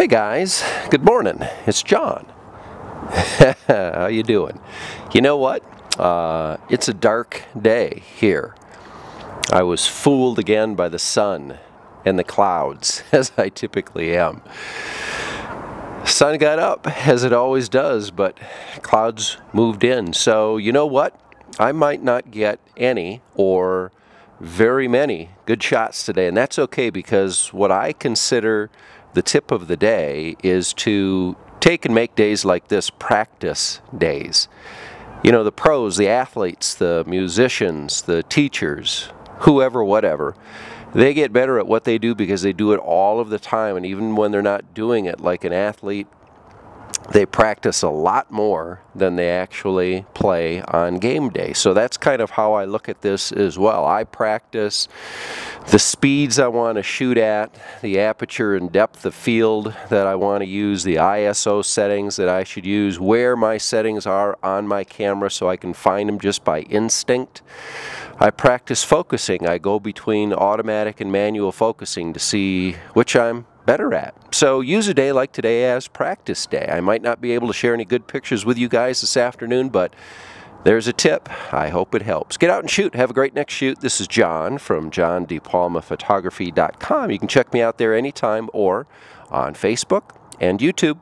Hey guys, good morning. It's John. How you doing? You know what? It's a dark day here. I was fooled again by the sun and the clouds, as I typically am. Sun got up, as it always does, but clouds moved in. So you know what? I might not get any or very many good shots today, and that's okay, because what I consider the tip of the day is to take and make days like this practice days. You know, the pros, the athletes, the musicians, the teachers, whoever, whatever, they get better at what they do because they do it all of the time, and even when they're not doing it like an athlete, they practice a lot more than they actually play on game day. So that's kind of how I look at this as well. I practice the speeds I want to shoot at, the aperture and depth of field that I want to use, the ISO settings that I should use, where my settings are on my camera so I can find them just by instinct. I practice focusing. I go between automatic and manual focusing to see which I'm better at. So use a day like today as practice day. I might not be able to share any good pictures with you guys this afternoon, but there's a tip. I hope it helps. Get out and shoot. Have a great next shoot. This is John from JohnDePalmaPhotography.com. You can check me out there anytime or on Facebook and YouTube.